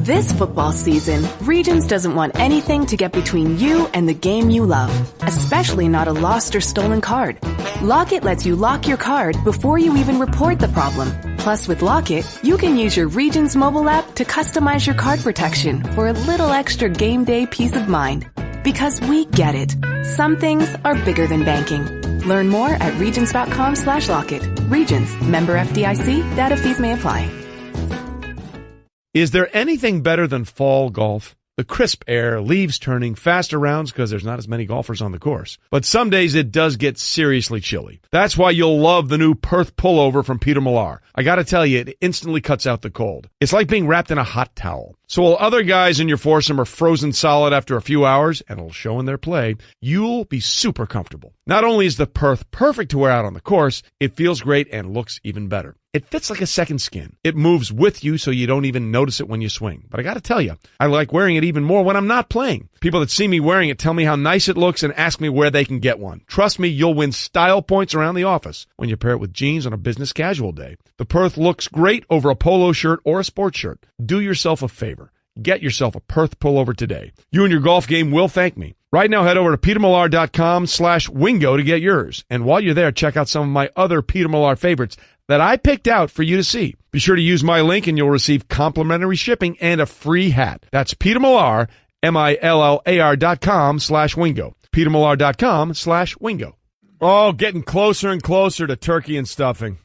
This football season, Regions doesn't want anything to get between you and the game you love, especially not a lost or stolen card. Lock It lets you lock your card before you even report the problem. Plus, with Lock It, you can use your Regions mobile app to customize your card protection for a little extra game day peace of mind. Because we get it. Some things are bigger than banking. Learn more at regions.com/lockit. Regions, member FDIC, data fees may apply. Is there anything better than fall golf? The crisp air, leaves turning, faster rounds because there's not as many golfers on the course. But some days it does get seriously chilly. That's why you'll love the new Perth pullover from Peter Millar. I gotta tell you, it instantly cuts out the cold. It's like being wrapped in a hot towel. So while other guys in your foursome are frozen solid after a few hours, and it'll show in their play, you'll be super comfortable. Not only is the Perth perfect to wear out on the course, it feels great and looks even better. It fits like a second skin. It moves with you so you don't even notice it when you swing. But I got to tell you, I like wearing it even more when I'm not playing. People that see me wearing it tell me how nice it looks and ask me where they can get one. Trust me, you'll win style points around the office when you pair it with jeans on a business casual day. The Perth looks great over a polo shirt or a sports shirt. Do yourself a favor. Get yourself a Perth pullover today. You and your golf game will thank me. Right now, head over to petermillar.com/wingo to get yours. And while you're there, check out some of my other Peter Millar favorites that I picked out for you to see. Be sure to use my link and you'll receive complimentary shipping and a free hat. That's Peter Millar, MILLAR.com/wingo. petermillar.com/wingo. Oh, getting closer and closer to turkey and stuffing.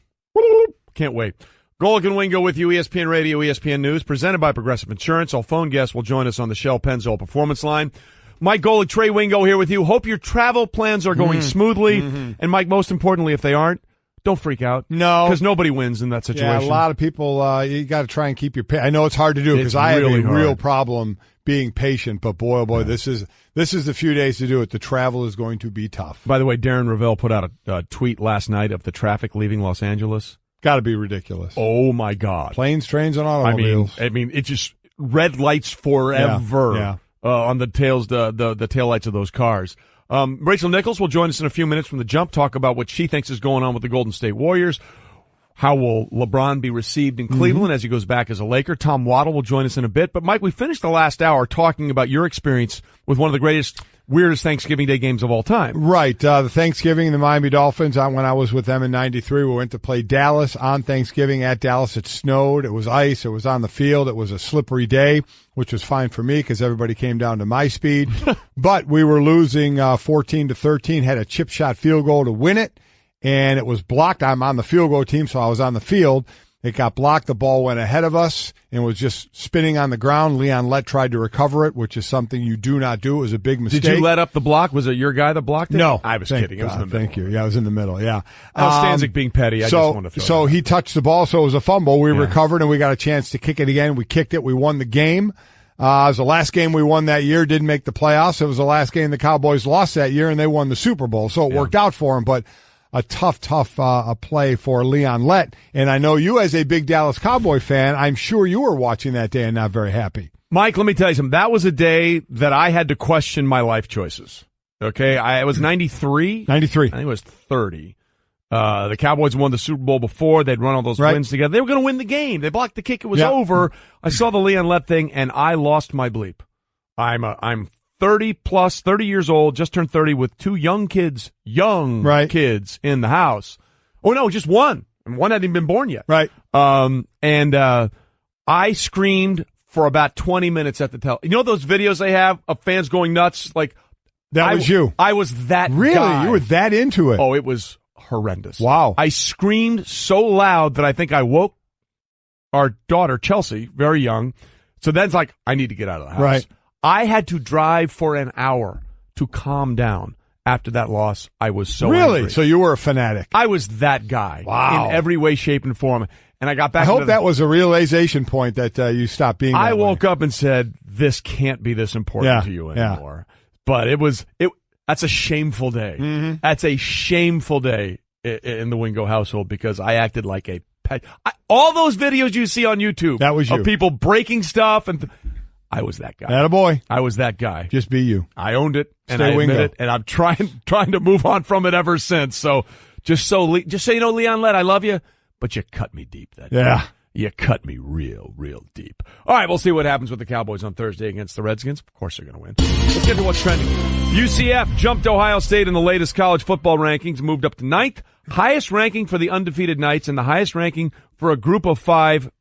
Can't wait. Golic and Wingo with you, ESPN Radio, ESPN News, presented by Progressive Insurance. Our phone guest will join us on the Shell Pennzoil Performance Line. Mike Golic, Trey Wingo here with you. Hope your travel plans are going smoothly. And, Mike, most importantly, if they aren't, don't freak out. No. Because nobody wins in that situation. Yeah, a lot of people, you got to try and keep your I know it's hard to do because I have a real problem being patient, but boy, oh boy, this is the few days to do it. The travel is going to be tough. By the way, Darren Ravel put out a tweet last night of the traffic leaving Los Angeles. Got to be ridiculous. Oh, my God. Planes, trains, and automobiles. I mean, it's just red lights forever on the tails, the taillights of those cars. Rachel Nichols will join us in a few minutes from the jump, talk about what she thinks is going on with the Golden State Warriors. How will LeBron be received in Cleveland as he goes back as a Laker? Tom Waddle will join us in a bit. But, Mike, we finished the last hour talking about your experience with one of the greatest, weirdest Thanksgiving Day games of all time. Right. The Thanksgiving, the Miami Dolphins, when I was with them in 93, we went to play Dallas on Thanksgiving at Dallas. It snowed. It was ice. It was on the field. It was a slippery day, which was fine for me because everybody came down to my speed. But we were losing 14-13, had a chip shot field goal to win it, and it was blocked. I'm on the field goal team, so I was on the field. It got blocked. The ball went ahead of us and was just spinning on the ground. Leon Lett tried to recover it, which is something you do not do. It was a big mistake. Did you let up the block? Was it your guy that blocked it? No. I was kidding. It was in the middle. Thank you. Yeah, I was in the middle. Yeah. Stanzik being petty. I just wanted to throw it out. He touched the ball, so it was a fumble. We recovered, and we got a chance to kick it again. We kicked it. We won the game. It was the last game we won that year. Didn't make the playoffs. It was the last game the Cowboys lost that year, and they won the Super Bowl. So it worked out for them, but a tough play for Leon Lett. And I know you, as a big Dallas Cowboy fan, I'm sure you were watching that day and not very happy. Mike, let me tell you something. That was a day that I had to question my life choices. Okay? It was 93? 93. I think it was 30. The Cowboys won the Super Bowl before. They'd run all those wins together. They were going to win the game. They blocked the kick. It was over. I saw the Leon Lett thing, and I lost my bleep. I'm 30 years old, just turned 30 with two young kids in the house. Oh, no, just one. And one hadn't even been born yet. Right. I screamed for about 20 minutes at the You know those videos they have of fans going nuts? Like that was you. I was that Really? guy. You were that into it? Oh, it was horrendous. Wow. I screamed so loud that I think I woke our daughter, Chelsea, very young. So then it's like, I need to get out of the house. Right. I had to drive for an hour to calm down after that loss. I was so Really? angry. So you were a fanatic. I was that guy. Wow. In every way, shape, and form. And I got back. I hope that was a realization point that you stopped being that I way. woke up and said, this can't be this important to you anymore. But that's a shameful day. Mm-hmm. That's a shameful day in the Wingo household because I acted like a pet. All those videos you see on YouTube. That was you. Of people breaking stuff and I was that guy. Attaboy. I was that guy. Just be you. I owned it, and Stay I admit Wingo. it, and I'm trying to move on from it ever since. So just so you know, Leon Lett, I love you, but you cut me deep that day. You cut me real deep. All right, we'll see what happens with the Cowboys on Thursday against the Redskins. Of course they're going to win. Let's get to what's trending. UCF jumped Ohio State in the latest college football rankings, moved up to 9th. Highest ranking for the undefeated Knights and the highest ranking for a group of 5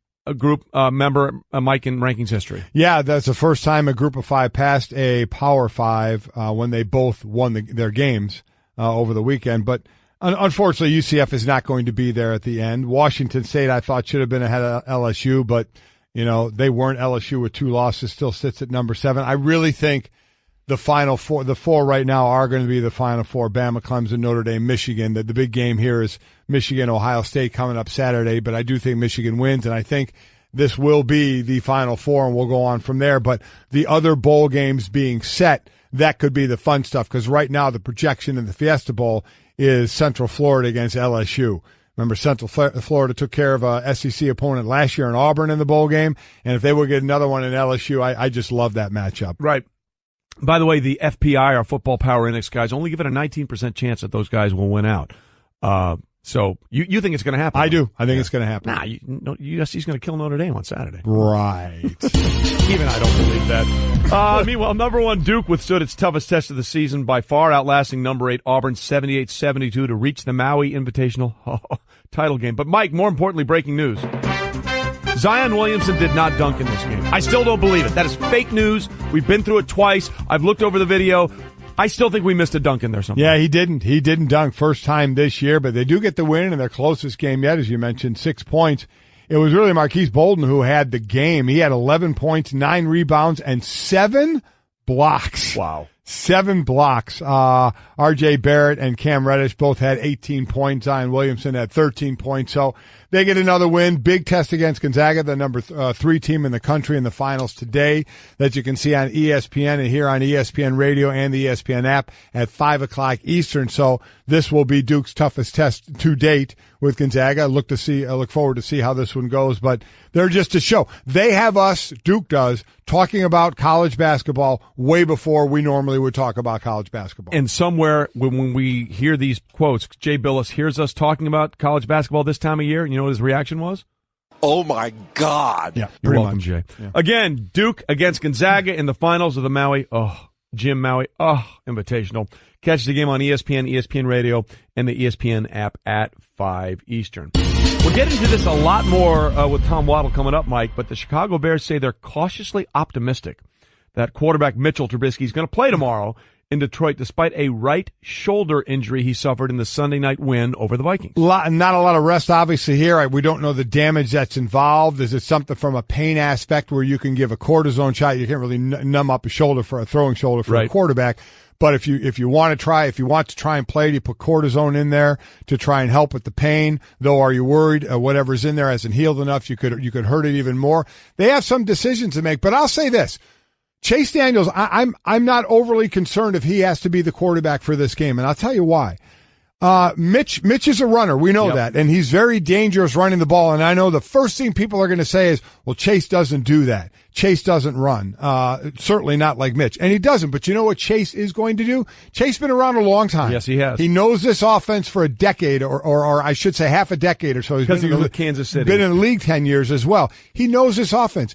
member, Mike, in rankings history. Yeah, that's the first time a group of 5 passed a Power 5 when they both won their games over the weekend. But unfortunately, UCF is not going to be there at the end. Washington State, I thought, should have been ahead of LSU, but, they weren't. LSU with 2 losses still sits at number 7. I really think the Final Four, the 4 right now are going to be the Final Four: Bama, Clemson, Notre Dame, Michigan. The big game here is Michigan, Ohio State coming up Saturday, but I do think Michigan wins, and I think this will be the Final Four, and we'll go on from there. But the other bowl games being set, that could be the fun stuff, because right now the projection in the Fiesta Bowl is Central Florida against LSU. Remember, Central Florida took care of a SEC opponent last year in Auburn in the bowl game, and if they would get another one in LSU, I just love that matchup. Right. By the way, the FPI, our Football Power Index guys, only give it a 19% chance that those guys will win out. So you think it's going to happen? I do. I think it's going to happen. Nah, USC's going to kill Notre Dame on Saturday. Right. Even I don't believe that. Meanwhile, number 1 Duke withstood its toughest test of the season, by far outlasting number 8 Auburn 78-72 to reach the Maui Invitational title game. But Mike, more importantly, breaking news. Zion Williamson did not dunk in this game. I still don't believe it. That is fake news. We've been through it twice. I've looked over the video. I still think we missed a dunk in there somewhere. Yeah, he didn't. He didn't dunk first time this year, but they do get the win in their closest game yet, as you mentioned, 6 points. It was really Marquise Bolden who had the game. He had 11 points, 9 rebounds, and 7 blocks. Wow. 7 blocks. R.J. Barrett and Cam Reddish both had 18 points. Zion Williamson had 13 points. So they get another win. Big test against Gonzaga, the number 3 team in the country in the finals today, that you can see on ESPN and here on ESPN Radio and the ESPN app at 5 o'clock Eastern. So this will be Duke's toughest test to date with Gonzaga. I look forward to see how this one goes, but they're just a show. They have us, Duke does, talking about college basketball way before we normally would talk about college basketball. And somewhere when we hear these quotes, Jay Billis hears us talking about college basketball this time of year, and you know what his reaction was? Oh, my God. Yeah, You're welcome, much. Jay. Yeah. Again, Duke against Gonzaga in the finals of the Jim Maui Invitational. Catch the game on ESPN, ESPN Radio, and the ESPN app at 5 Eastern. We're getting to this a lot more with Tom Waddle coming up, Mike, but the Chicago Bears say they're cautiously optimistic that quarterback Mitchell Trubisky is going to play tomorrow in Detroit despite a right shoulder injury he suffered in the Sunday night win over the Vikings. Not a lot of rest, obviously, here. We don't know the damage that's involved. Is it something from a pain aspect where you can give a cortisone shot? You can't really numb up a shoulder for a throwing shoulder for a quarterback. But if you want to try and play, you put cortisone in there to try and help with the pain. Though, are you worried whatever's in there hasn't healed enough? You could hurt it even more. They have some decisions to make. But I'll say this. Chase Daniels, I'm not overly concerned if he has to be the quarterback for this game, and I'll tell you why. Mitch is a runner. We know that, and he's very dangerous running the ball. And I know the first thing people are going to say is, well, Chase doesn't do that. Chase doesn't run. Certainly not like Mitch. And he doesn't. But you know what Chase is going to do? Chase been around a long time. Yes, he has. He knows this offense for a decade, or I should say half a decade or so. Because he was with Kansas City. Been in the league 10 years as well. He knows this offense.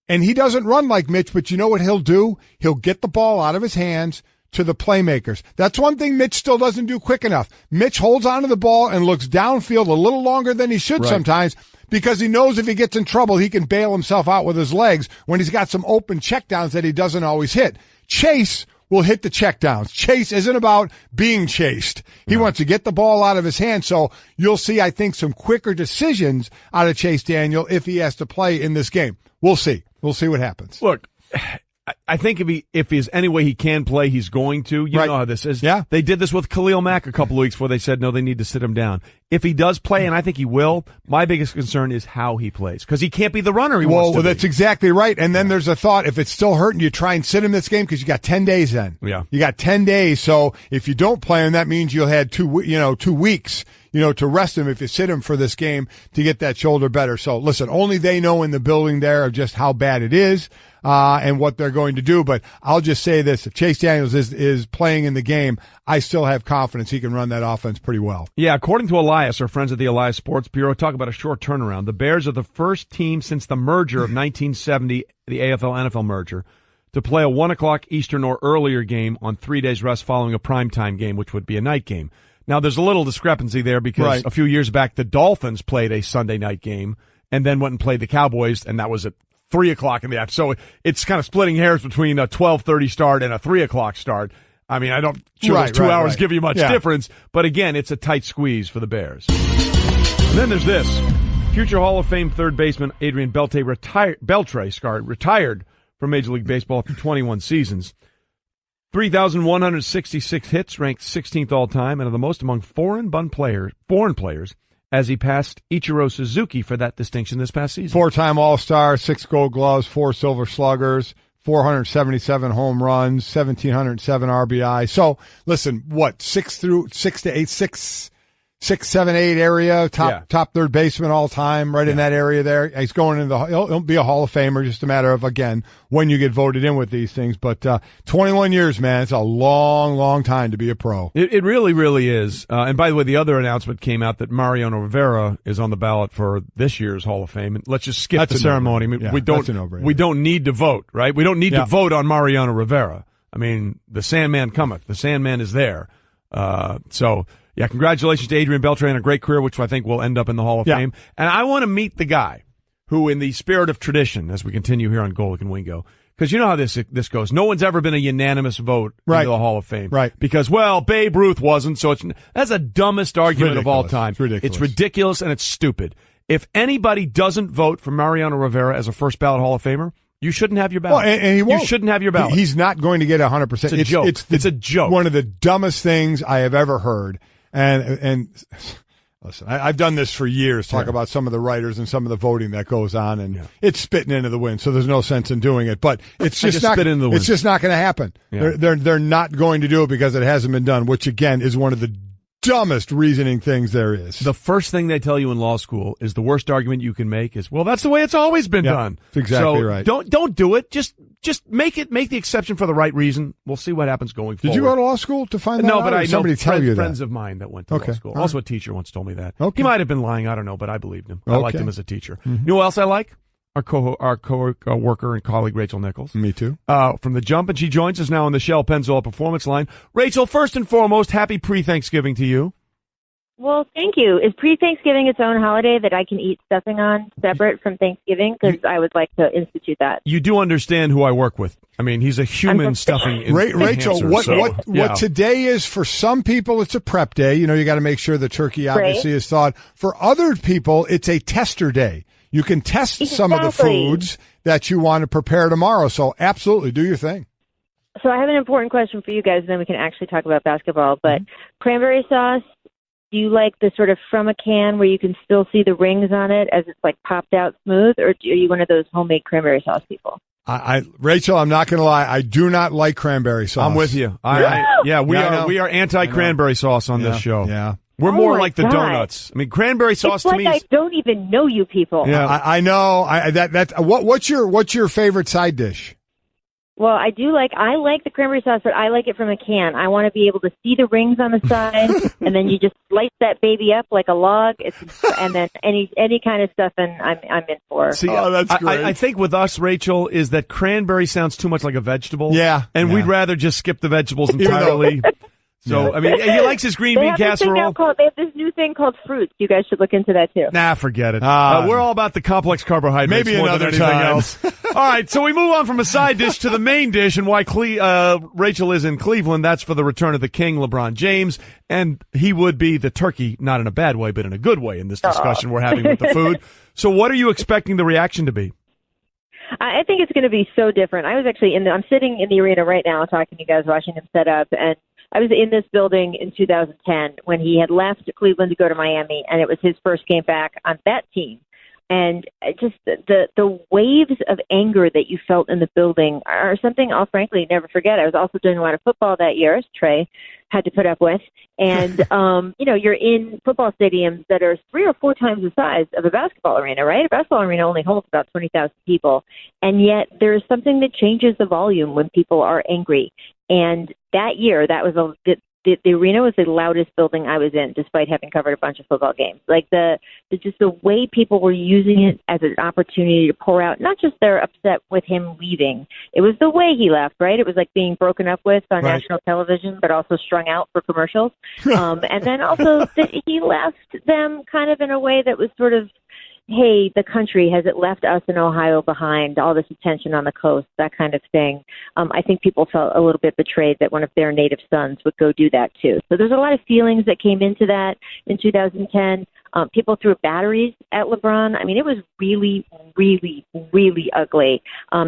And he doesn't run like Mitch, but you know what he'll do? He'll get the ball out of his hands to the playmakers. That's one thing Mitch still doesn't do quick enough. Mitch holds onto the ball and looks downfield a little longer than he should sometimes, because he knows if he gets in trouble, he can bail himself out with his legs when he's got some open checkdowns that he doesn't always hit. Chase will hit the checkdowns. Chase isn't about being chased. He wants to get the ball out of his hands. So you'll see, I think, some quicker decisions out of Chase Daniel if he has to play in this game. We'll see. We'll see what happens. Look, I think if there's any way he can play, he's going to. You know how this is. Yeah. They did this with Khalil Mack a couple of weeks before they said, no, they need to sit him down. If he does play, and I think he will, my biggest concern is how he plays. Because he can't be the runner he wants to be. That's exactly right. And then there's a thought, if it's still hurting, you try and sit him this game because you got 10 days then. Yeah. You got 10 days. So if you don't play him, that means you'll have 2 weeks. to rest him if you sit him for this game to get that shoulder better. So listen, only they know in the building there of just how bad it is, and what they're going to do. But I'll just say this, if Chase Daniels is playing in the game, I still have confidence he can run that offense pretty well. Yeah, according to Elias, our friends at the Elias Sports Bureau, talk about a short turnaround. The Bears are the first team since the merger of 1970, the AFL-NFL merger, to play a 1 o'clock Eastern or earlier game on 3 days rest following a primetime game, which would be a night game. Now, there's a little discrepancy there because a few years back, the Dolphins played a Sunday night game and then went and played the Cowboys, and that was at 3 o'clock in the afternoon. So it's kind of splitting hairs between a 12:30 start and a 3 o'clock start. I mean, I don't sure those 2 hours give you much difference, but again, it's a tight squeeze for the Bears. And then there's this. Future Hall of Fame third baseman Adrian Beltre retired from Major League Baseball after 21 seasons. 3,166 hits, ranked 16th all-time, and are the most among foreign players, as he passed Ichiro Suzuki for that distinction this past season. 4-time All-Star, 6 Gold Gloves, 4 Silver Sluggers, 477 home runs, 1,707 RBI. So, listen, what, 6, 7, 8 area, top third baseman all time, in that area there. He's going into he'll be a Hall of Famer, just a matter of, again, when you get voted in with these things. But 21 years, man, it's a long, long time to be a pro. It really, really is. And by the way, the other announcement came out that Mariano Rivera is on the ballot for this year's Hall of Fame. And let's just skip the ceremony. I mean, we don't need to vote, right? We don't need to vote on Mariano Rivera. I mean, the Sandman cometh. The Sandman is there. Yeah, congratulations to Adrian Beltre on a great career, which I think will end up in the Hall of Fame. And I want to meet the guy who, in the spirit of tradition, as we continue here on Golic and Wingo, because you know how this goes. No one's ever been a unanimous vote into the Hall of Fame. Right. Because, well, Babe Ruth wasn't, so that's the dumbest argument of all time. It's ridiculous and it's stupid. If anybody doesn't vote for Mariano Rivera as a first ballot Hall of Famer, you shouldn't have your ballot. Well, and he won't. You shouldn't have your ballot. He's not going to get 100%. It's a joke. It's a joke. One of the dumbest things I have ever heard. And listen, I've done this for years, talk about some of the writers and some of the voting that goes on, and it's spitting into the wind, so there's no sense in doing it. But it's just not going to happen. Yeah. They're not going to do it because it hasn't been done, which again is one of the dumbest reasoning things there is. The first thing they tell you in law school is the worst argument you can make is, well, that's the way it's always been done. That's exactly right. Don't do it. Just make the exception for the right reason. We'll see what happens going forward. Did you go to law school to find that out? No, but I know friends of mine that went to law school. All also, a teacher once told me that. Okay. He might have been lying. I don't know, but I believed him. I liked him as a teacher. Mm-hmm. You know what else I like? Our co-worker and colleague, Rachel Nichols. Me too. From The Jump, and she joins us now on the Shell Pennzoil Performance Line. Rachel, first and foremost, happy pre-Thanksgiving to you. Well, thank you. Is pre-Thanksgiving its own holiday that I can eat stuffing on separate from Thanksgiving? Because I would like to institute that. You do understand who I work with. I mean, he's a human stuffing Rachel, enhancer, what today is, for some people, it's a prep day. You got to make sure the turkey obviously is thawed. For other people, it's a tester day. You can test some of the foods that you want to prepare tomorrow. So absolutely, do your thing. So I have an important question for you guys, and then we can actually talk about basketball. But cranberry sauce, do you like the sort of from a can where you can still see the rings on it as it's like popped out smooth, or are you one of those homemade cranberry sauce people? Rachel, I'm not going to lie. I do not like cranberry sauce. I'm with you. We are anti-cranberry sauce on this show. Yeah. We're more like the donuts. I mean, cranberry sauce to me. I don't even know you people. Yeah, I know. What's your favorite side dish? Well, I like the cranberry sauce, but I like it from a can. I want to be able to see the rings on the side, and then you just slice that baby up like a log, and then any kind of stuff, and I'm in for. See, that's great. I think with us, Rachel, is that cranberry sounds too much like a vegetable. Yeah. And we'd rather just skip the vegetables entirely. So, I mean, he likes his green bean casserole. They have this new thing called fruits. You guys should look into that, too. Nah, forget it. We're all about the complex carbohydrates. Maybe more another than anything time. else. All right, so we move on from a side dish to the main dish, and why Rachel is in Cleveland. That's for the return of the king, LeBron James, and he would be the turkey, not in a bad way, but in a good way in this discussion we're having with the food. So what are you expecting the reaction to be? I think it's going to be so different. I was actually I'm sitting in the arena right now talking to you guys, watching him set up, and I was in this building in 2010 when he had left Cleveland to go to Miami, and it was his first game back on that team. And just the waves of anger that you felt in the building are something I'll frankly never forget. I was also doing a lot of football that year, as Trey had to put up with. And, you're in football stadiums that are 3 or 4 times the size of a basketball arena, right? A basketball arena only holds about 20,000 people. And yet there's something that changes the volume when people are angry. And that year, that was the arena was the loudest building I was in, despite having covered a bunch of football games. Like just the way people were using it as an opportunity to pour out, not just they're upset with him leaving. It was the way he left, right? It was like being broken up with on national television, but also strung out for commercials. And then also that he left them kind of in a way that was sort of, hey, the country, has it left us in Ohio behind, all this attention on the coast, that kind of thing. I think people felt a little bit betrayed that one of their native sons would go do that too. So there's a lot of feelings that came into that in 2010. People threw batteries at LeBron. I mean, it was really, really, really ugly.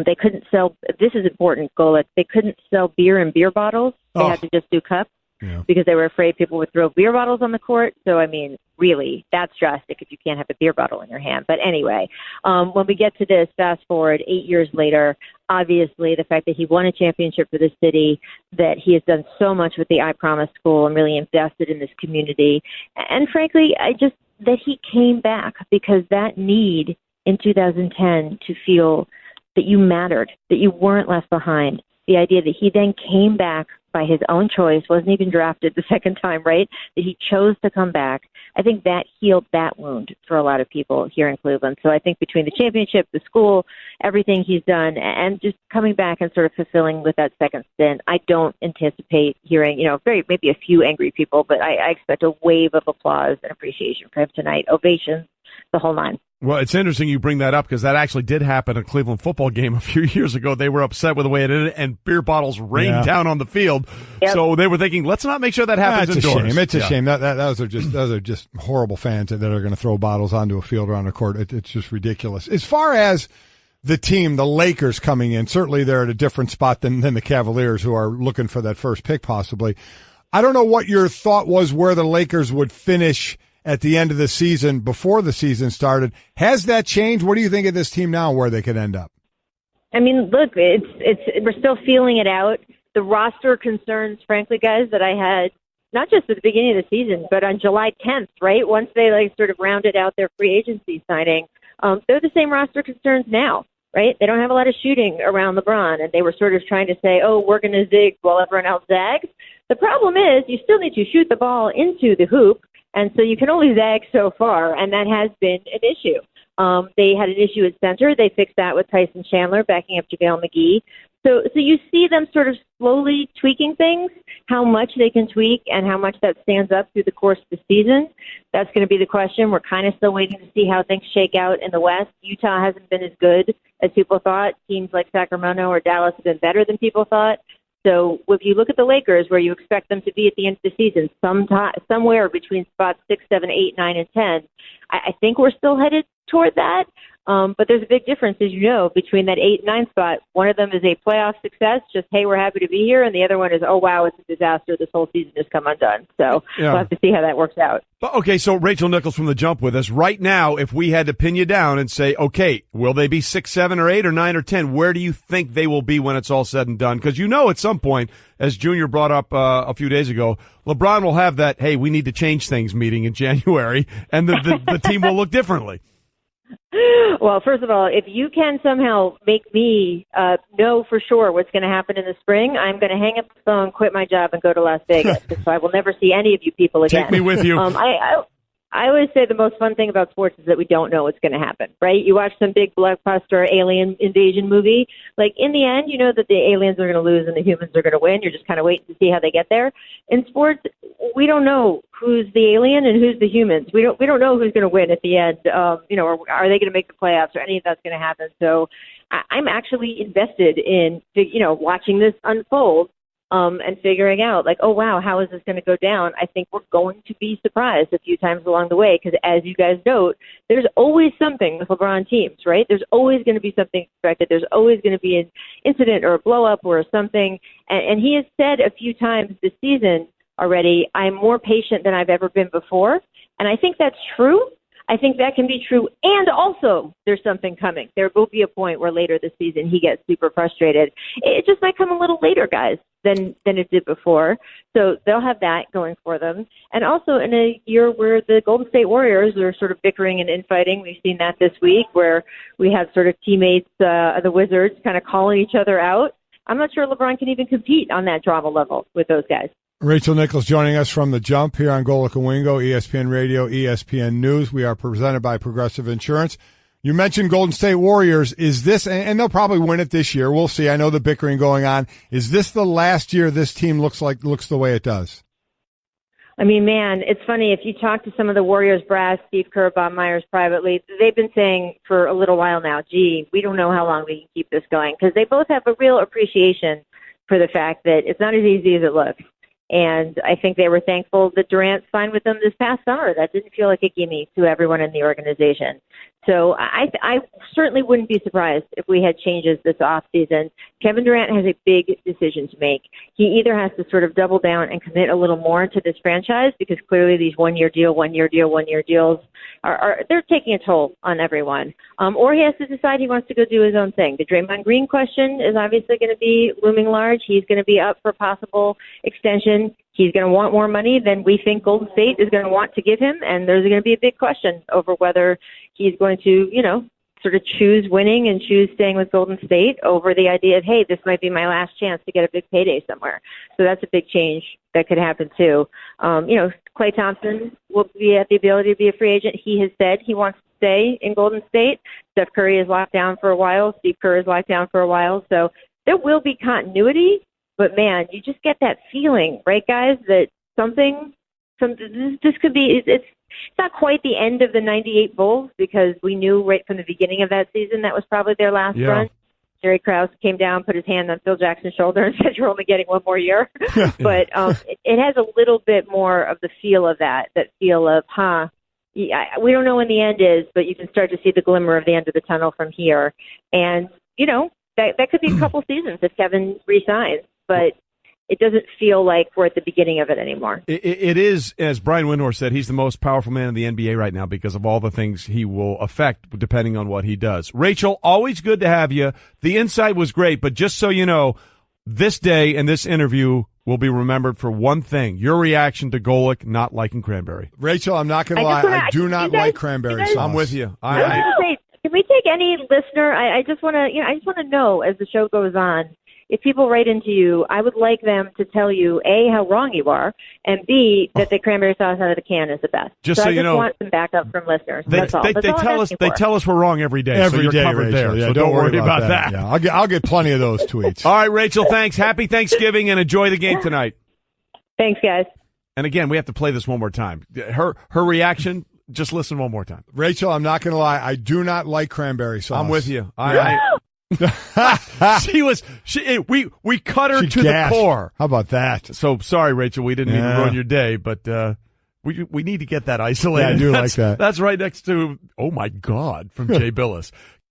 They couldn't sell, this is important, Golick, they couldn't sell beer in beer bottles. They had to just do cups. Yeah. Because they were afraid people would throw beer bottles on the court. So, I mean, really, that's drastic if you can't have a beer bottle in your hand. But anyway, when we get to this, fast forward 8 years later, obviously the fact that he won a championship for the city, that he has done so much with the I Promise School and really invested in this community. And frankly, that he came back because that need in 2010 to feel that you mattered, that you weren't left behind. The idea that he then came back by his own choice, wasn't even drafted the second time, right? That he chose to come back. I think that healed that wound for a lot of people here in Cleveland. So I think between the championship, the school, everything he's done, and just coming back and sort of fulfilling with that second stint, I don't anticipate hearing, maybe a few angry people, but I expect a wave of applause and appreciation for him tonight. Ovations, the whole nine. Well, it's interesting you bring that up because that actually did happen at a Cleveland football game a few years ago. They were upset with the way it ended, and beer bottles rained down on the field. Yep. So they were thinking, let's not make sure that happens indoors. It's a shame. Those are just horrible fans that are going to throw bottles onto a field or on a court. It's just ridiculous. As far as the team, the Lakers coming in, certainly they're at a different spot than the Cavaliers, who are looking for that first pick possibly. I don't know what your thought was where the Lakers would finish at the end of the season, before the season started. Has that changed? What do you think of this team now, where they could end up? I mean, look, we're still feeling it out. The roster concerns, frankly, guys, that I had not just at the beginning of the season, but on July 10th, right? Once they sort of rounded out their free agency signing, they're the same roster concerns now, right? They don't have a lot of shooting around LeBron, and they were sort of trying to say, oh, we're going to zig while everyone else zags. The problem is you still need to shoot the ball into the hoop. And so you can only zag so far, and that has been an issue. They had an issue at center. They fixed that with Tyson Chandler backing up JaVale McGee. So you see them sort of slowly tweaking things, how much they can tweak and how much that stands up through the course of the season. That's going to be the question. We're kind of still waiting to see how things shake out in the West. Utah hasn't been as good as people thought. Teams like Sacramento or Dallas have been better than people thought. So if you look at the Lakers, where you expect them to be at the end of the season, somewhere between spots 6, 7, 8, 9, and 10, I think we're still headed toward that. But there's a big difference, as you know, between that 8 and 9 spot. One of them is a playoff success, just, hey, we're happy to be here. And the other one is, oh, wow, it's a disaster. This whole season has come undone. So we'll have to see how that works out. Okay, so Rachel Nichols from The Jump with us. Right now, if we had to pin you down and say, okay, will they be 6, 7, or 8, or 9, or 10, where do you think they will be when it's all said and done? Because at some point, as Junior brought up a few days ago, LeBron will have that, hey, we need to change things meeting in January, and the team will look differently. Well, first of all, if you can somehow make me know for sure what's going to happen in the spring, I'm going to hang up the phone, quit my job, and go to Las Vegas. So I will never see any of you people again. Take me with you. I always say the most fun thing about sports is that we don't know what's going to happen, right? You watch some big blockbuster alien invasion movie. Like, in the end, you know that the aliens are going to lose and the humans are going to win. You're just kind of waiting to see how they get there. In sports, we don't know who's the alien and who's the humans. We don't know who's going to win at the end. Or are they going to make the playoffs, or any of that's going to happen? So I'm actually invested in, watching this unfold. And figuring out, like, oh, wow, how is this going to go down? I think we're going to be surprised a few times along the way because, as you guys note, there's always something with LeBron teams, right? There's always going to be something expected. There's always going to be an incident or a blow-up or something. And he has said a few times this season already, I'm more patient than I've ever been before. And I think that's true. I think that can be true. And also, there's something coming. There will be a point where later this season he gets super frustrated. It just might come a little later, guys, than it did before. So they'll have that going for them. And also in a year where the Golden State Warriors are sort of bickering and infighting, we've seen that this week where we have sort of teammates of the Wizards kind of calling each other out. I'm not sure LeBron can even compete on that drama level with those guys. Rachel Nichols joining us from The Jump here on Golic and Wingo, ESPN Radio, ESPN News. We are presented by Progressive Insurance. You mentioned Golden State Warriors. Is this, and they'll probably win it this year. We'll see. I know the bickering going on. Is this the last year this team looks the way it does? I mean, man, it's funny. If you talk to some of the Warriors brass, Steve Kerr, Bob Myers privately, they've been saying for a little while now, gee, we don't know how long we can keep this going, because they both have a real appreciation for the fact that it's not as easy as it looks. And I think they were thankful that Durant signed with them this past summer. That didn't feel like a gimme to everyone in the organization. So I certainly wouldn't be surprised if we had changes this offseason. Kevin Durant has a big decision to make. He either has to sort of double down and commit a little more to this franchise, because clearly these one-year deals are they're taking a toll on everyone. Or he has to decide he wants to go do his own thing. The Draymond Green question is obviously going to be looming large. He's going to be up for possible extension. He's going to want more money than we think Golden State is going to want to give him, and there's going to be a big question over whether he's going to, sort of choose winning and choose staying with Golden State over the idea of, hey, this might be my last chance to get a big payday somewhere. So that's a big change that could happen too. Klay Thompson will be at the ability to be a free agent. He has said he wants to stay in Golden State. Steph Curry is locked down for a while. Steve Kerr is locked down for a while. So there will be continuity. But, man, you just get that feeling, right, guys, that this could be – it's not quite the end of the 98 Bulls, because we knew right from the beginning of that season that was probably their last run. Jerry Krause came down, put his hand on Phil Jackson's shoulder and said, you're only getting one more year. But it has a little bit more of the feel of that feel of, we don't know when the end is, but you can start to see the glimmer of the end of the tunnel from here. And, that could be a couple seasons if Kevin resigns. But it doesn't feel like we're at the beginning of it anymore. It is, as Brian Windhorst said, he's the most powerful man in the NBA right now because of all the things he will affect depending on what he does. Rachel, always good to have you. The insight was great, but just so you know, this day and this interview will be remembered for one thing: your reaction to Golic not liking cranberry. Rachel, I'm not going to lie. I do not like cranberry sauce. I'm with you. I was going to say, can we take any listener? I just want to know as the show goes on. If people write into you, I would like them to tell you, A, how wrong you are, and B, that the cranberry sauce out of the can is the best. Just so you know, I just want some backup from listeners. They tell us we're wrong every day. So you're covered Rachel. there. Yeah, so don't worry about that. Yeah, I'll get plenty of those tweets. All right, Rachel, thanks. Happy Thanksgiving, and enjoy the game tonight. Thanks, guys. And again, we have to play this one more time. Her reaction, just listen one more time. Rachel, I'm not going to lie. I do not like cranberry sauce. I'm with you. We cut her to the core. How about that? So sorry, Rachel, we didn't mean to ruin your day, but we need to get that isolated. Yeah, I do like that. That's right next to "Oh my God" from Jay Billis.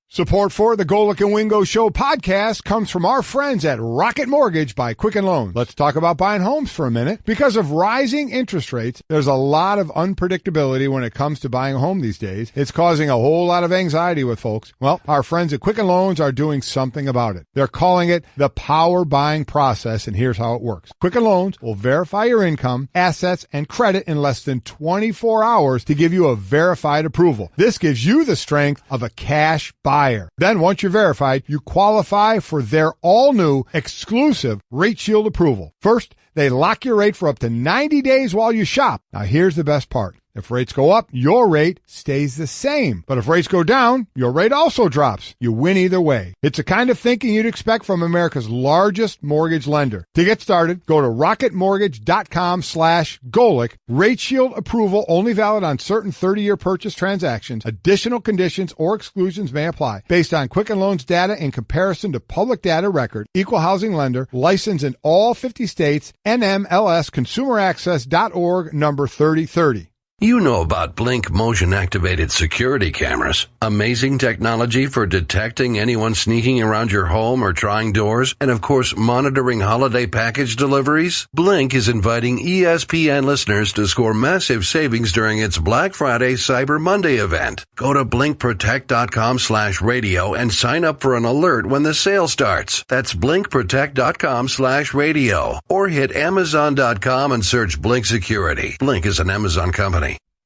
Support for the Golic and Wingo Show podcast comes from our friends at Rocket Mortgage by Quicken Loans. Let's talk about buying homes for a minute. Because of rising interest rates, there's a lot of unpredictability when it comes to buying a home these days. It's causing a whole lot of anxiety with folks. Well, our friends at Quicken Loans are doing something about it. They're calling it the power buying process, and here's how it works. Quicken Loans will verify your income, assets, and credit in less than 24 hours to give you a verified approval. This gives you the strength of a cash buyer. Then once you're verified, you qualify for their all-new exclusive Rate Shield approval. First, they lock your rate for up to 90 days while you shop. Now here's the best part. If rates go up, your rate stays the same. But if rates go down, your rate also drops. You win either way. It's the kind of thinking you'd expect from America's largest mortgage lender. To get started, go to rocketmortgage.com/Golic. Rate Shield approval only valid on certain 30-year purchase transactions. Additional conditions or exclusions may apply. Based on Quicken Loans data in comparison to public data record. Equal housing lender. Licensed in all 50 states. NMLS ConsumerAccess.org number 3030. You know about Blink motion-activated security cameras. Amazing technology for detecting anyone sneaking around your home or trying doors, and of course, monitoring holiday package deliveries. Blink is inviting ESPN listeners to score massive savings during its Black Friday Cyber Monday event. Go to blinkprotect.com/radio and sign up for an alert when the sale starts. That's blinkprotect.com/radio. Or hit Amazon.com and search Blink Security. Blink is an Amazon company.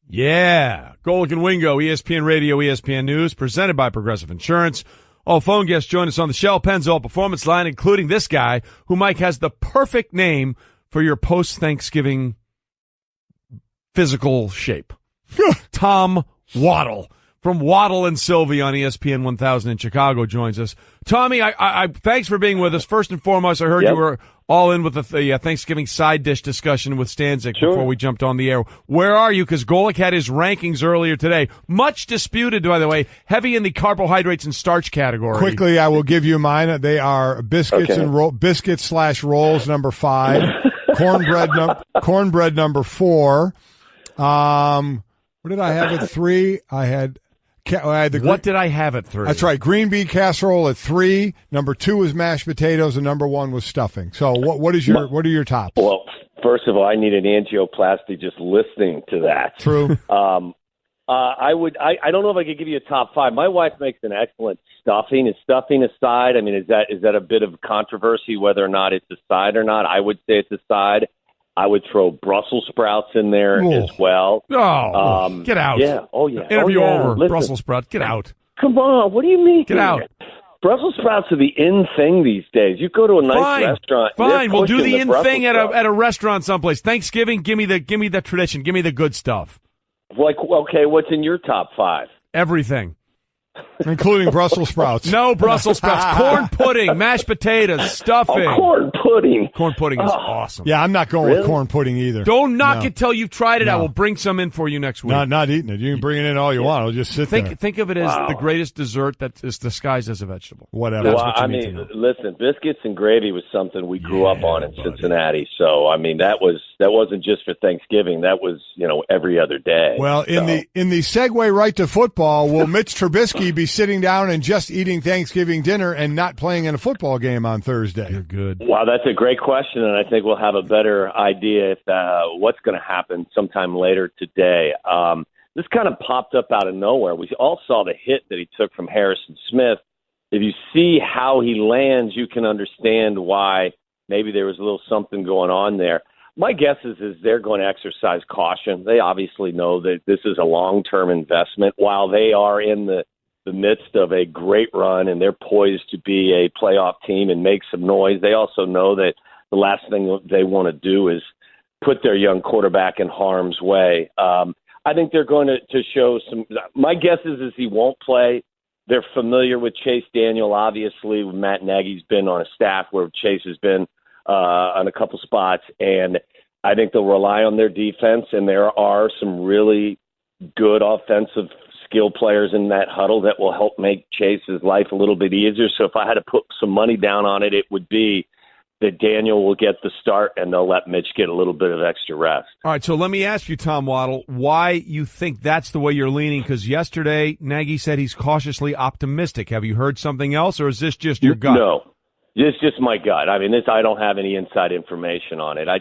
Yeah. Golic and Wingo, ESPN Radio, ESPN News, presented by Progressive Insurance. All phone guests join us on the Shell Pennzoil Performance Line, including this guy, who, Mike, has the perfect name for your post-Thanksgiving physical shape. Tom Waddle from Waddle and Sylvie on ESPN 1000 in Chicago joins us. Tommy, I thanks for being with us. First and foremost, I heard you were all in with the Thanksgiving side dish discussion with Stanzik before we jumped on the air. Where are you? Because Golic had his rankings earlier today. Much disputed, by the way, heavy in the carbohydrates and starch category. Quickly, I will give you mine. They are biscuits and biscuits/rolls number 5, cornbread number 4. What did I have at 3? What did I have at 3? That's right. Green bean casserole at 3. Number 2 was mashed potatoes, and number 1 was stuffing. So what are your tops? Well, first of all, I need an angioplasty just listening to that. True. I don't know if I could give you a top 5. My wife makes an excellent stuffing. Is stuffing a side? I mean, is that a bit of controversy whether or not it's a side or not? I would say it's a side. I would throw Brussels sprouts in there as well. Oh, get out. Yeah. Oh, yeah. Interview over. Listen, Brussels sprouts. Get out. Come on. What do you mean? Get out. Brussels sprouts are the in thing these days. You go to a nice restaurant. Fine. We'll do the in thing at a restaurant someplace. Thanksgiving, give me the tradition. Give me the good stuff. Like, okay, what's in your top 5? Everything. Including Brussels sprouts. No Brussels sprouts. Corn pudding, mashed potatoes, stuffing. Oh, corn pudding. Corn pudding is awesome. Yeah, I'm not going with corn pudding either. Don't knock it till you've tried it. I will bring some in for you next week. Not eating it. You can bring it in all you want. It'll just sit there. Think of it as the greatest dessert that is disguised as a vegetable. Whatever. Well, I mean, listen, biscuits and gravy was something we grew up on in Cincinnati. So, I mean, that wasn't just for Thanksgiving. That was, every other day. Well, in the segue right to football, will Mitch Trubisky be sitting down and just eating Thanksgiving dinner and not playing in a football game on Thursday? You're good. Wow, that's a great question, and I think we'll have a better idea if what's going to happen sometime later today. This kind of popped up out of nowhere. We all saw the hit that he took from Harrison Smith. If you see how he lands, you can understand why maybe there was a little something going on there. My guess is they're going to exercise caution. They obviously know that this is a long-term investment. While they are in the midst of a great run and they're poised to be a playoff team and make some noise, they also know that the last thing they want to do is put their young quarterback in harm's way. I think they're going to show some – my guess is he won't play. They're familiar with Chase Daniel, obviously. Matt Nagy's been on a staff where Chase has been on a couple spots, and I think they'll rely on their defense, and there are some really good offensive skill players in that huddle that will help make Chase's life a little bit easier. So if I had to put some money down on it, it would be that Daniel will get the start and they'll let Mitch get a little bit of extra rest. All right, so let me ask you, Tom Waddle, why you think that's the way you're leaning, because yesterday Nagy said he's cautiously optimistic. Have you heard something else, or is this just your gut? No, it's just my gut. I mean, I don't have any inside information on it. I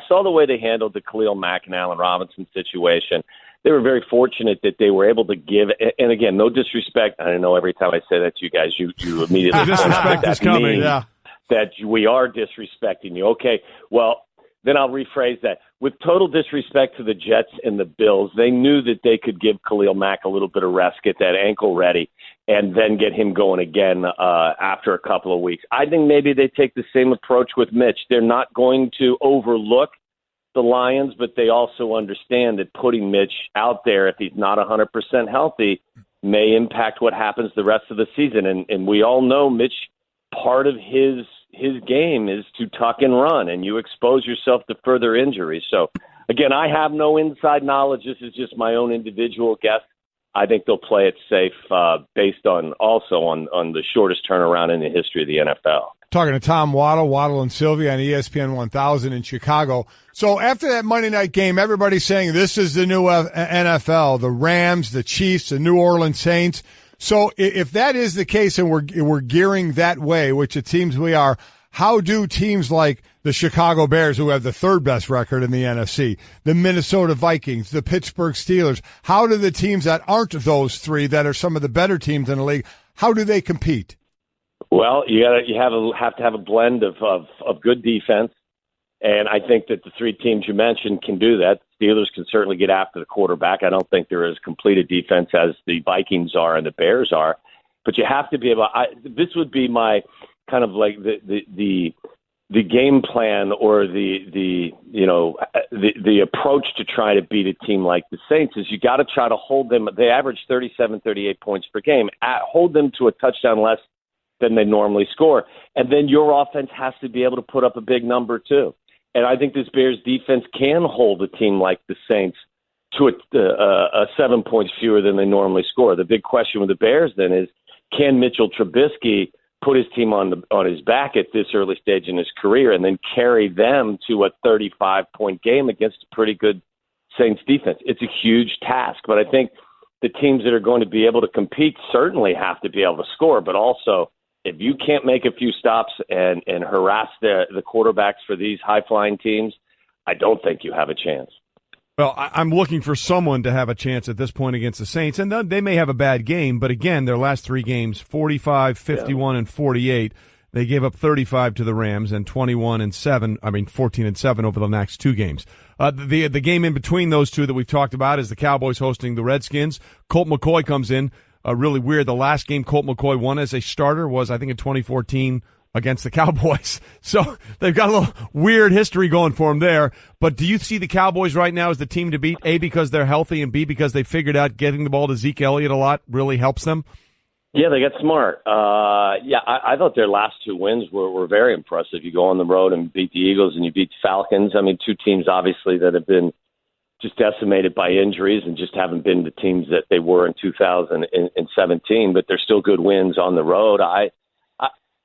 saw the way they handled the Khalil Mack and Allen Robinson situation. They were very fortunate that they were able to give, and again, no disrespect. I know every time I say that to you guys, you immediately disrespect is coming. Yeah, that we are disrespecting you. Okay, well, then I'll rephrase that. With total disrespect to the Jets and the Bills, they knew that they could give Khalil Mack a little bit of rest, get that ankle ready, and then get him going again after a couple of weeks. I think maybe they take the same approach with Mitch. They're not going to overlook the Lions, but they also understand that putting Mitch out there, if he's not 100% healthy, may impact what happens the rest of the season. And we all know Mitch, part of his game is to tuck and run, and you expose yourself to further injuries. So, again, I have no inside knowledge. This is just my own individual guess. I think they'll play it safe based on the shortest turnaround in the history of the NFL. Talking to Tom Waddle and Sylvia on ESPN 1000 in Chicago. So after that Monday night game, everybody's saying this is the new NFL, the Rams, the Chiefs, the New Orleans Saints. So if that is the case and we're gearing that way, which it seems we are, how do teams like the Chicago Bears, who have the third best record in the NFC, the Minnesota Vikings, the Pittsburgh Steelers, how do the teams that aren't those three, that are some of the better teams in the league, how do they compete? Well, you have to have a blend of good defense, and I think that the three teams you mentioned can do that. The Steelers can certainly get after the quarterback. I don't think they're as complete a defense as the Vikings are and the Bears are, but you have to be able. This would be my kind of like the game plan or the approach to try to beat a team like the Saints is you got to try to hold them. They average 37, 38 points per game. Hold them to a touchdown less than they normally score. And then your offense has to be able to put up a big number too. And I think this Bears defense can hold a team like the Saints to a 7 points fewer than they normally score. The big question with the Bears then is, can Mitchell Trubisky put his team on his back at this early stage in his career and then carry them to a 35-point game against a pretty good Saints defense? It's a huge task, but I think the teams that are going to be able to compete certainly have to be able to score, but also if you can't make a few stops and harass the quarterbacks for these high-flying teams, I don't think you have a chance. Well, I'm looking for someone to have a chance at this point against the Saints, and they may have a bad game, but again, their last three games, 45, 51, and 48, they gave up 35 to the Rams and 14 and 7 over the next two games. The game in between those two that we've talked about is the Cowboys hosting the Redskins. Colt McCoy comes in. Really weird. The last game Colt McCoy won as a starter was, I think, in 2014 against the Cowboys. So they've got a little weird history going for them there. But do you see the Cowboys right now as the team to beat, A, because they're healthy, and B, because they figured out getting the ball to Zeke Elliott a lot really helps them? Yeah, they got smart. I thought their last two wins were very impressive. You go on the road and beat the Eagles and you beat the Falcons. I mean, two teams, obviously, that have been just decimated by injuries and just haven't been the teams that they were in 2017, but they're still good wins on the road.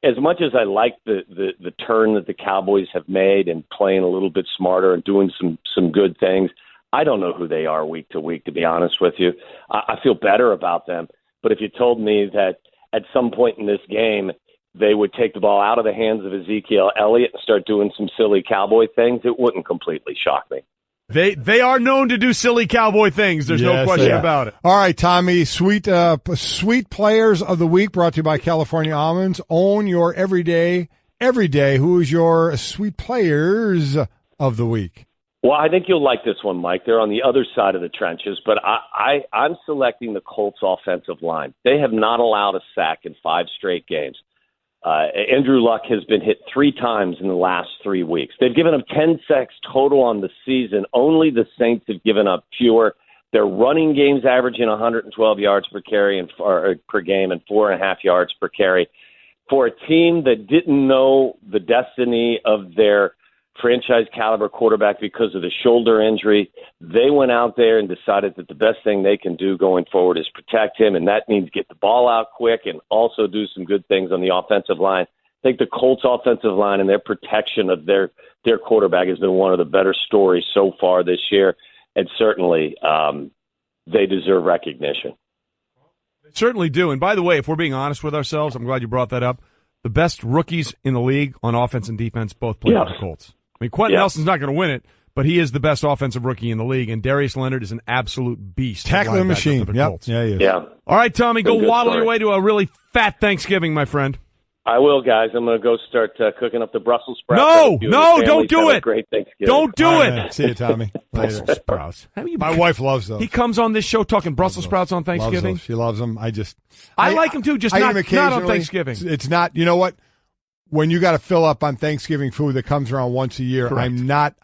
As much as I like the turn that the Cowboys have made and playing a little bit smarter and doing some good things, I don't know who they are week to week, to be honest with you. I feel better about them. But if you told me that at some point in this game they would take the ball out of the hands of Ezekiel Elliott and start doing some silly Cowboy things, it wouldn't completely shock me. They are known to do silly Cowboy things. There's no question about it. All right, Tommy, sweet players of the week brought to you by California Almonds. Own your everyday. Who is your sweet players of the week? Well, I think you'll like this one, Mike. They're on the other side of the trenches, but I'm selecting the Colts offensive line. They have not allowed a sack in 5 straight games. Andrew Luck has been hit 3 times in the last 3 weeks. They've given up 10 sacks total on the season. Only the Saints have given up fewer. Their running game's averaging 112 yards per carry per game and 4.5 yards per carry. For a team that didn't know the destiny of their franchise caliber quarterback because of the shoulder injury, they went out there and decided that the best thing they can do going forward is protect him, and that means get the ball out quick and also do some good things on the offensive line. I think the Colts offensive line and their protection of their quarterback has been one of the better stories so far this year, and certainly they deserve recognition. They certainly do. And by the way, if we're being honest with ourselves, I'm glad you brought that up. The best rookies in the league on offense and defense both play for the Colts. I mean, Quentin Nelson's not going to win it, but he is the best offensive rookie in the league, and Darius Leonard is an absolute beast. Tackling machine. Yeah, he is. Yeah. All right, Tommy, go waddle your way to a really fat Thanksgiving, my friend. I will, guys. I'm going to go start cooking up the Brussels sprouts. No, don't do it. Great Thanksgiving. Don't do it. Right, see you, Tommy. Brussels sprouts. My wife loves those. He comes on this show talking Brussels sprouts on Thanksgiving. She loves them. I like them too, just not on Thanksgiving. It's not. You know what? When you got to fill up on Thanksgiving food that comes around once a year, correct.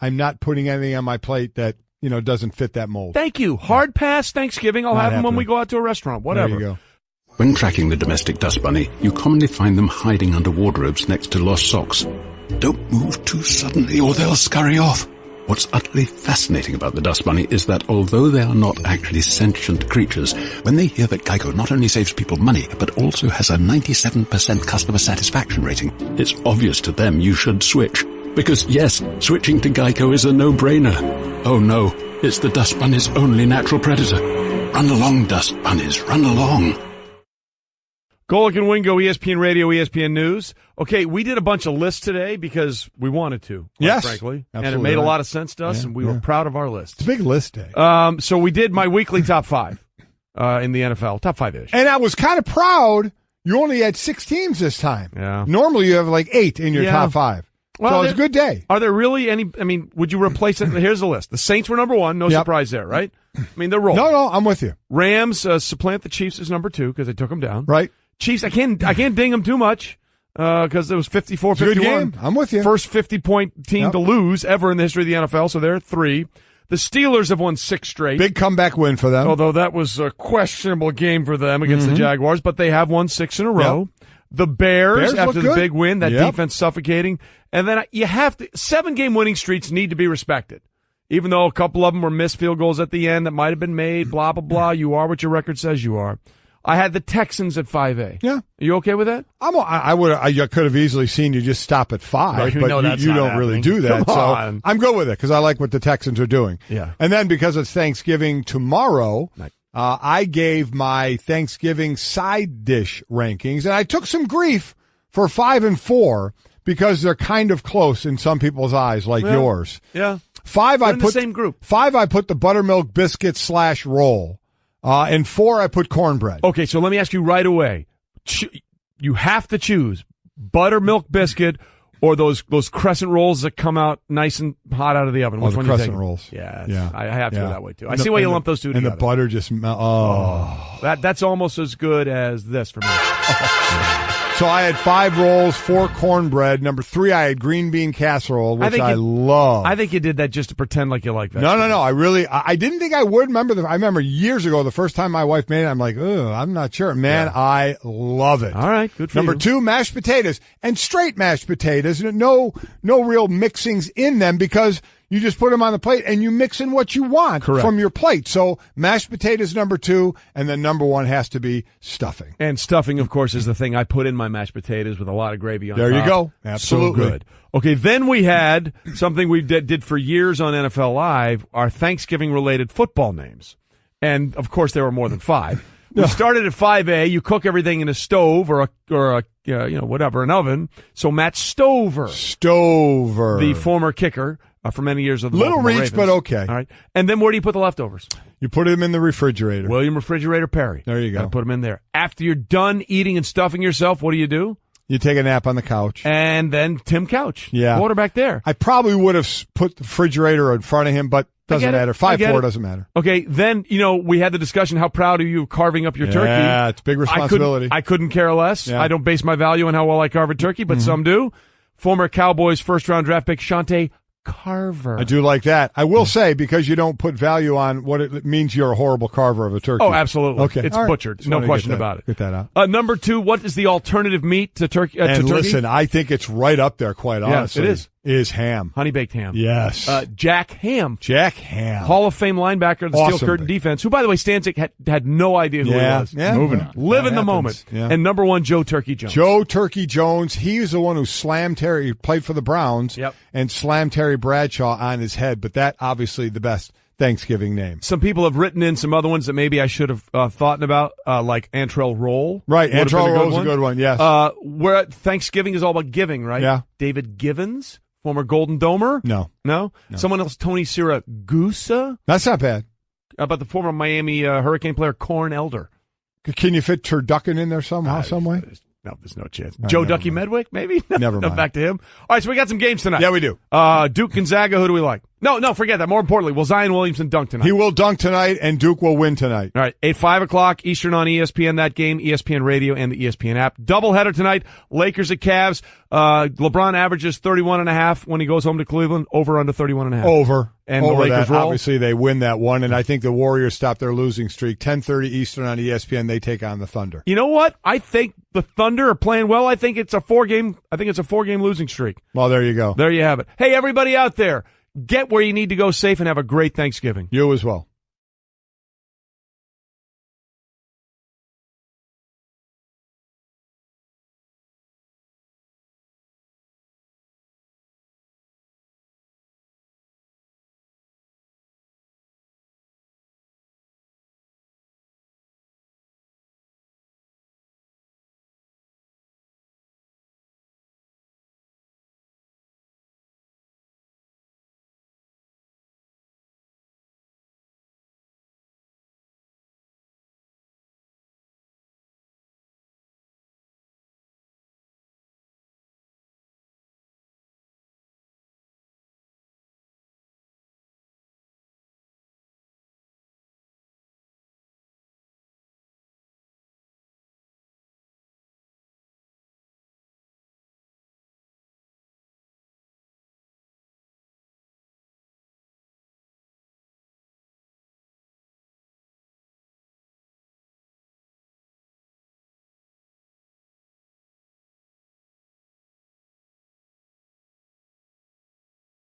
I'm not putting anything on my plate that doesn't fit that mold. Thank you. Hard pass Thanksgiving. I'll have them when we go out to a restaurant. Whatever. There you go. When tracking the domestic dust bunny, you commonly find them hiding under wardrobes next to lost socks. Don't move too suddenly or they'll scurry off. What's utterly fascinating about the dust bunny is that although they are not actually sentient creatures, when they hear that Geico not only saves people money, but also has a 97% customer satisfaction rating, it's obvious to them you should switch. Because yes, switching to Geico is a no-brainer. Oh no, it's the dust bunny's only natural predator. Run along, dust bunnies, run along. Golick and Wingo, ESPN Radio, ESPN News. Okay, we did a bunch of lists today because we wanted to, yes, frankly. Absolutely, and it made a lot of sense to us, and we were proud of our list. It's a big list day. So we did my weekly top five in the NFL, top five-ish. And I was kind of proud you only had 6 teams this time. Yeah. Normally you have like 8 in your top 5. Well, so it's a good day. Are there really any, I mean, would you replace it? Here's the list. The Saints were number 1, no surprise there, right? I mean, they're rolling. No, I'm with you. Rams supplant the Chiefs as number 2 because they took them down. Right. Chiefs, I can't ding them too much because it was 54-51. Good game. I'm with you. First 50-point team to lose ever in the history of the NFL, so they're at 3. The Steelers have won 6 straight. Big comeback win for them. Although that was a questionable game for them against the Jaguars, but they have won 6 in a row. Yep. The Bears after the big win, that defense suffocating. And then you have to, 7-game winning streaks need to be respected. Even though a couple of them were missed field goals at the end that might have been made, blah, blah, blah. You are what your record says you are. I had the Texans at 5A. Yeah. Are you okay with that? I could have easily seen you just stop at 5, but you don't really do that. So I'm good with it because I like what the Texans are doing. Yeah. And then because it's Thanksgiving tomorrow, I gave my Thanksgiving side dish rankings, and I took some grief for 5 and 4 because they're kind of close in some people's eyes, like yours. Yeah. 5, I put the same group. 5, I put the buttermilk biscuit / roll. And 4, I put cornbread. Okay, so let me ask you right away. You have to choose buttermilk biscuit or those crescent rolls that come out nice and hot out of the oven. Which one crescent you rolls. Yeah, I have to go that way too. I see why you lump those two together. And the butter just that's almost as good as this for me. So I had 5 rolls, 4 cornbread. Number 3, I had green bean casserole, which I love. I think you did that just to pretend like you like that. No. I didn't think I would. I remember years ago, the first time my wife made it, I'm like, I'm not sure. Man, I love it. All right, good for you. Number 2, mashed potatoes. And straight mashed potatoes. No real mixings in them because you just put them on the plate and you mix in what you want from your plate. So mashed potatoes number 2, and then number 1 has to be stuffing. And stuffing, of course, is the thing I put in my mashed potatoes with a lot of gravy on top. There you go. Absolutely. So good. Okay, then we had something we did for years on NFL Live, our Thanksgiving-related football names. And, of course, there were more than 5. We started at 5A. You cook everything in a stove or a an oven. So Matt Stover, the former kicker for many years of the Little Baltimore reach, Ravens. but okay. All right. And then where do you put the leftovers? You put them in the refrigerator. William Refrigerator Perry. There you go. Put them in there. After you're done eating and stuffing yourself, what do? You take a nap on the couch. And then Tim Couch. Yeah. Quarterback there. I probably would have put the refrigerator in front of him, but doesn't matter. 5-4 doesn't matter. Okay, then, we had the discussion, how proud are you of carving up your turkey? Yeah, it's a big responsibility. I couldn't care less. Yeah. I don't base my value on how well I carve a turkey, but some do. Former Cowboys first-round draft pick Shante Carver. I do like that. I will say, because you don't put value on what it means, you're a horrible carver of a turkey. Oh, absolutely. Okay. It's butchered. No question about it. Get that out. Number 2, what is the alternative meat to turkey? Listen, I think it's right up there, quite honestly. Yes, it is. Is ham. Honey-baked ham. Yes. Jack Ham. Hall of Fame linebacker of the Steel Curtain defense, who, by the way, Stanzik had no idea who he was. Yeah. Moving on. Live in the moment. Yeah. And number 1, Joe Turkey Jones. Joe Turkey Jones. He's the one who slammed Terry, he played for the Browns, and slammed Terry Bradshaw on his head. But that, obviously, the best Thanksgiving name. Some people have written in some other ones that maybe I should have thought about, like Antrell Roll. Right, Antrell Roll's a good one, yes. Where Thanksgiving is all about giving, right? Yeah. David Givens. Former Golden Domer? No. Someone else, Tony Siragusa? That's not bad. How about the former Miami Hurricane player, Corn Elder? Can you fit Turducken in there somehow, some way? No, there's no chance. Joe Ducky mind. Medwick, maybe? Never mind. Back to him. All right, so we got some games tonight. Yeah, we do. Duke Gonzaga, who do we like? No, forget that. More importantly, will Zion Williamson dunk tonight? He will dunk tonight, and Duke will win tonight. All right, 5 o'clock Eastern on ESPN, that game, ESPN Radio, and the ESPN app. Doubleheader tonight, Lakers at Cavs. LeBron averages 31.5 when he goes home to Cleveland, over under 31.5. Over. And over the Lakers that. roll. Obviously, they win that one, and I think the Warriors stop their losing streak. 10:30 Eastern on ESPN, they take on the Thunder. You know what? I think the Thunder are playing well. I think it's a 4-game losing streak. Well, there you go. There you have it. Hey, everybody out there. Get where you need to go safe and have a great Thanksgiving. You as well.